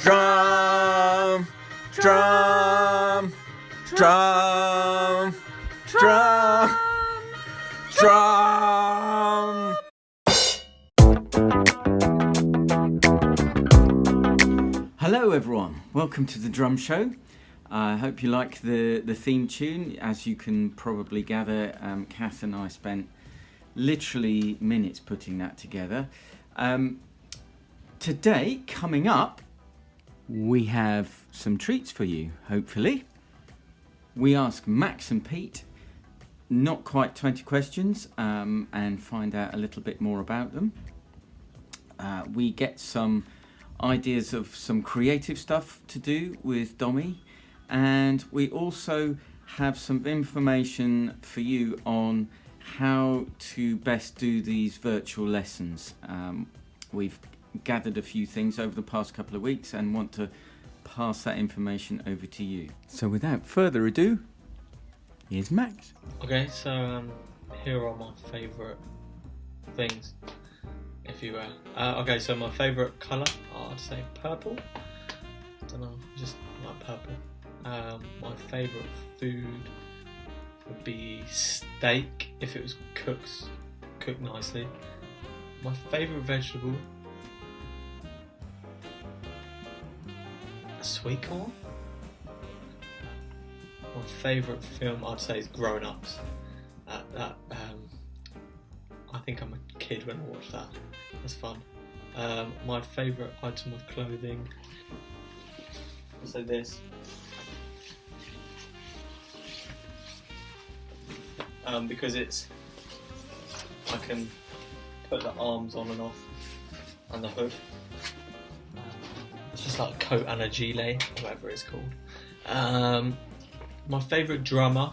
Drum, drum, drum, drum, drum. Hello everyone, welcome to the Drum Show. I hope you like the theme tune. As you can probably gather, Kath and I spent literally minutes putting that together. Today, coming up, we have some treats for you, hopefully. We ask Max and Pete not quite 20 questions and find out a little bit more about them. We get some ideas of some creative stuff to do with Dommy, and we also have some information for you on how to best do these virtual lessons. We've gathered a few things over the past couple of weeks and want to pass that information over to you. So without further ado, here's Max. Okay, so here are my favourite things, if you will. Okay, so my favourite colour, I'd say purple. I don't know, just like purple. My favourite food would be steak, if it was cooked nicely. My favourite vegetable, sweet corn. My favourite film, I'd say, is Grown Ups. I think I'm a kid when I watch that. That's fun. My favourite item of clothing, I'll say this. Because I can put the arms on and off, and the hood. It's just like a coat and a gilet, whatever it's called. My favourite drummer,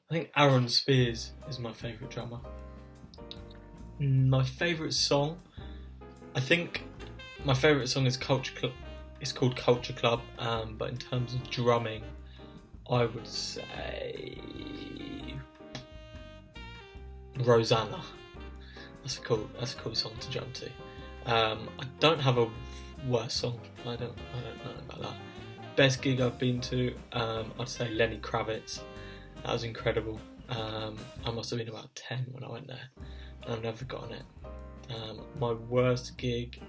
I think Aaron Spears is my favourite drummer. My favourite song, I think my favourite song is Culture Club. It's called Culture Club, but in terms of drumming, I would say Rosanna. That's a cool song to jump to. I don't have a worst song. I don't know about that. Best gig I've been to, I'd say Lenny Kravitz. That was incredible. I must have been about 10 when I went there, and I've never forgotten it. My worst gig,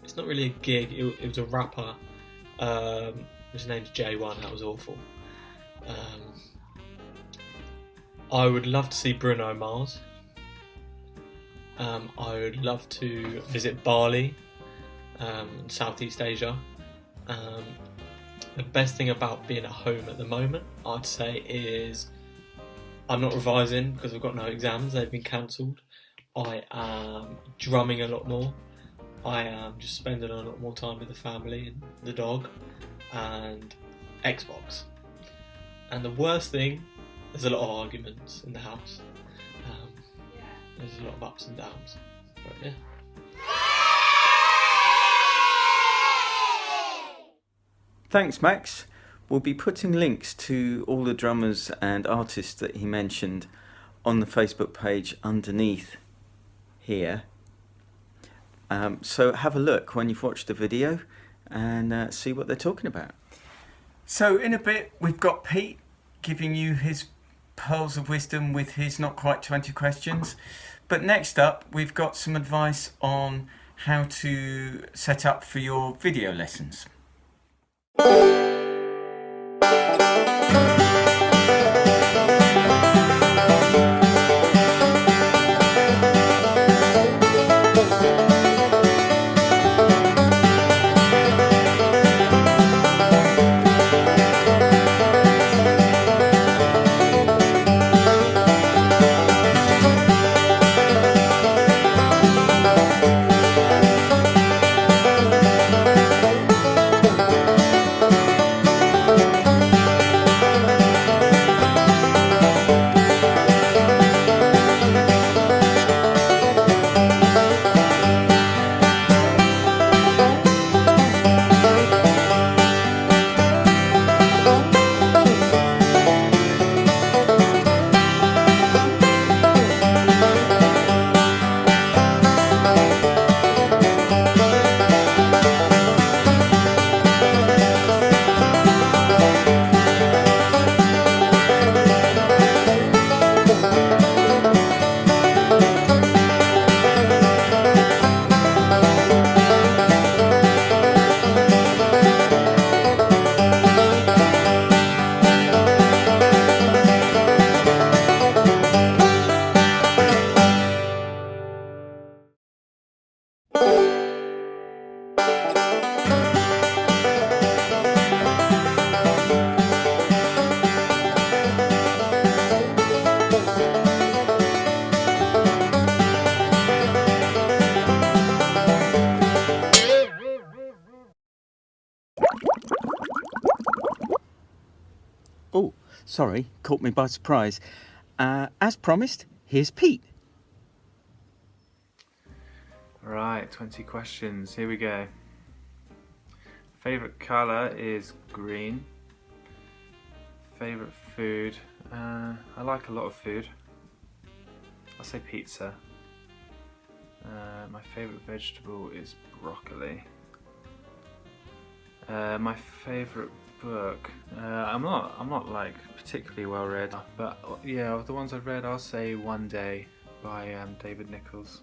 it's not really a gig, it was a rapper. His name's J1. That was awful. I would love to see Bruno Mars. I would love to visit Bali, Southeast Asia. The best thing about being at home at the moment, I'd say, is I'm not revising because I've got no exams, they've been cancelled. I am drumming a lot more. I am just spending a lot more time with the family and the dog and Xbox. And the worst thing, there's a lot of arguments in the house. There's a lot of ups and downs. But yeah. Thanks, Max. We'll be putting links to all the drummers and artists that he mentioned on the Facebook page underneath here. So have a look when you've watched the video and see what they're talking about. So in a bit, we've got Pete giving you his pearls of wisdom with his not quite 20 questions. But next up, we've got some advice on how to set up for your video lessons. Oh, sorry, caught me by surprise. As promised, here's Pete. Right, 20 questions. Here we go. Favorite colour is green. Favorite food? I like a lot of food. I'll say pizza. My favorite vegetable is broccoli. My favorite book? I'm not like particularly well read, but yeah, of the ones I've read, I'll say One Day by David Nichols.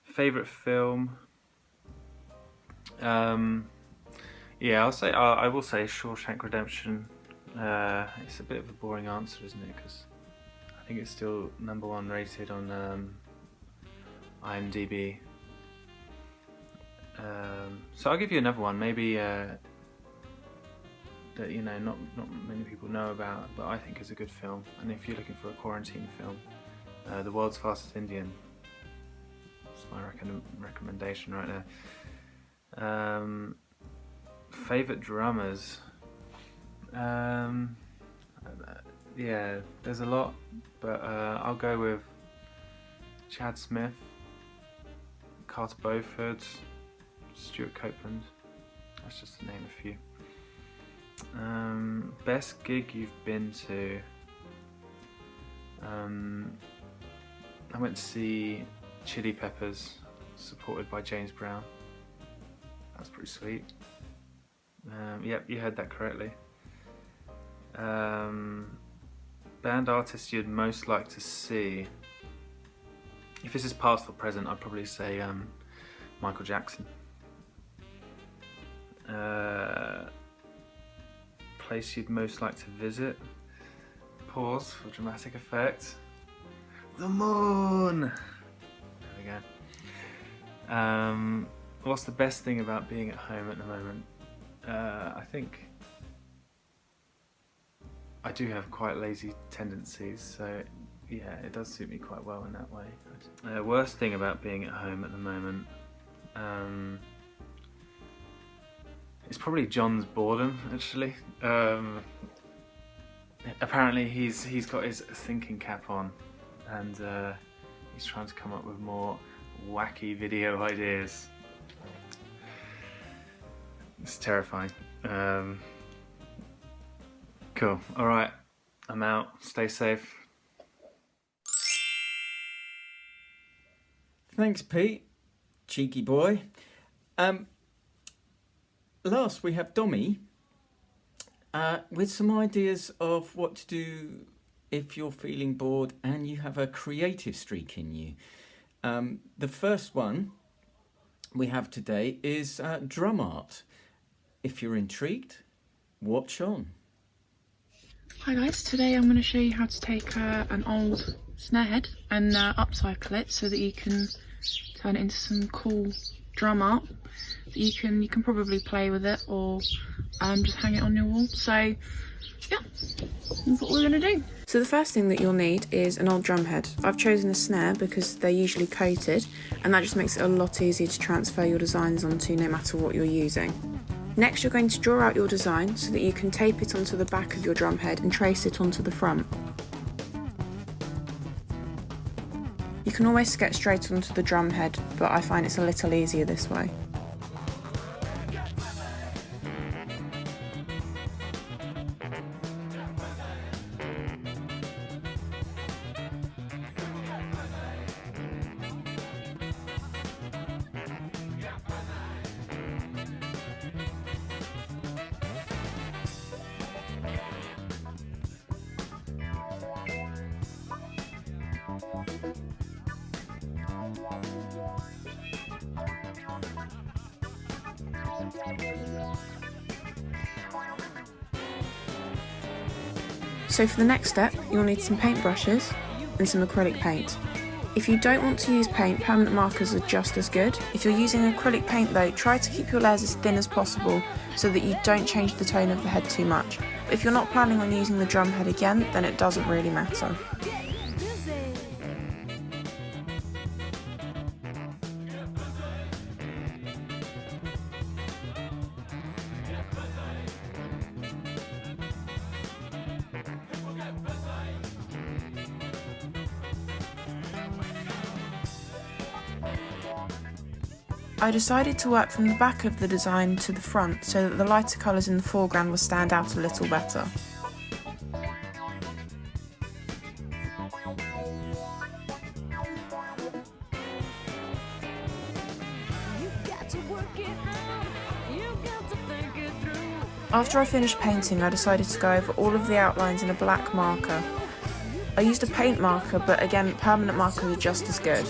Favorite film? Yeah, I will say Shawshank Redemption. It's a bit of a boring answer, isn't it? Because I think it's still #1 rated on IMDb. So I'll give you another one, maybe that not many people know about, but I think is a good film. And if you're looking for a quarantine film, The World's Fastest Indian. That's my recommendation right there. Favorite drummers? Yeah, there's a lot, but I'll go with Chad Smith, Carter Beauford, Stuart Copeland. That's just to name a few. Best gig you've been to? I went to see Chili Peppers, supported by James Brown. That's pretty sweet. Yep, you heard that correctly. Band artist you'd most like to see? If this is past or present, I'd probably say Michael Jackson. Place you'd most like to visit? Pause for dramatic effect. The moon! There we go. What's the best thing about being at home at the moment? I think I do have quite lazy tendencies, so yeah, it does suit me quite well in that way. Worst thing about being at home at the moment? It's probably John's boredom, actually. Apparently he's got his thinking cap on, and he's trying to come up with more wacky video ideas. It's terrifying. Cool. Alright, I'm out. Stay safe. Thanks, Pete. Cheeky boy. Last, we have Dommy with some ideas of what to do if you're feeling bored and you have a creative streak in you. The first one we have today is drum art. If you're intrigued, watch on. Hi guys, today I'm going to show you how to take an old snare head and upcycle it so that you can turn it into some cool drum art that you can probably play with it or just hang it on your wall. So yeah, that's what we're going to do. So the first thing that you'll need is an old drum head. I've chosen a snare because they're usually coated and that just makes it a lot easier to transfer your designs onto no matter what you're using. Next, you're going to draw out your design so that you can tape it onto the back of your drum head and trace it onto the front. You can always sketch straight onto the drum head, but I find it's a little easier this way. So for the next step, you'll need some paintbrushes and some acrylic paint. If you don't want to use paint, permanent markers are just as good. If you're using acrylic paint though, try to keep your layers as thin as possible so that you don't change the tone of the head too much. But if you're not planning on using the drum head again, then it doesn't really matter. I decided to work from the back of the design to the front so that the lighter colours in the foreground will stand out a little better. After I finished painting, I decided to go over all of the outlines in a black marker. I used a paint marker, but again, permanent markers are just as good.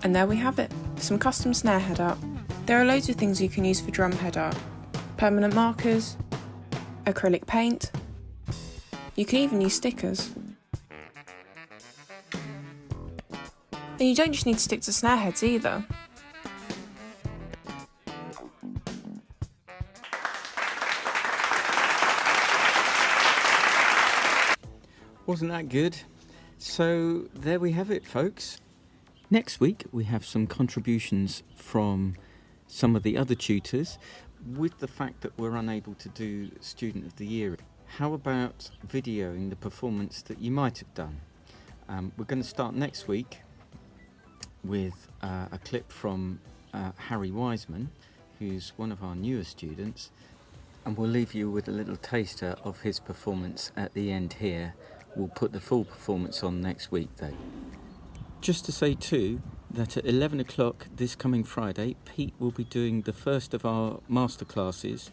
And there we have it, some custom snare head art. There are loads of things you can use for drum head art. Permanent markers, acrylic paint, you can even use stickers. And you don't just need to stick to snare heads either. Wasn't that good? So there we have it, folks. Next week we have some contributions from some of the other tutors. With the fact that we're unable to do Student of the Year, how about videoing the performance that you might have done? We're going to start next week with a clip from Harry Weisman, who's one of our newer students, and we'll leave you with a little taster of his performance at the end here. We'll put the full performance on next week though. Just to say too, that at 11 o'clock this coming Friday, Pete will be doing the first of our masterclasses.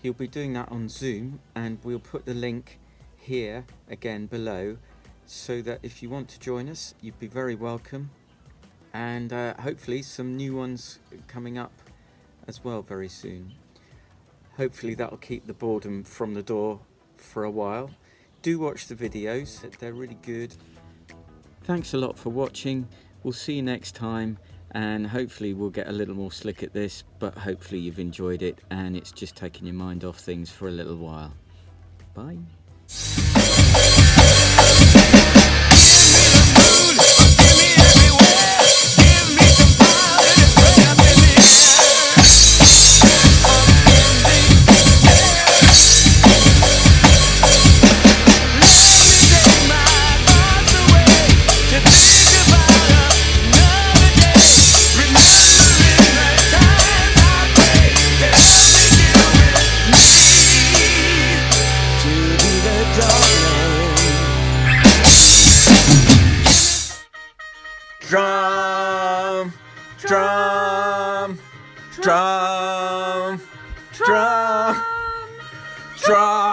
He'll be doing that on Zoom, and we'll put the link here again below, so that if you want to join us, you'd be very welcome. And hopefully some new ones coming up as well very soon. Hopefully that'll keep the boredom from the door for a while. Do watch the videos, they're really good. Thanks a lot for watching. We'll see you next time, and hopefully we'll get a little more slick at this, but hopefully you've enjoyed it and it's just taken your mind off things for a little while. Bye. Drum, drum, drum, drum, drum.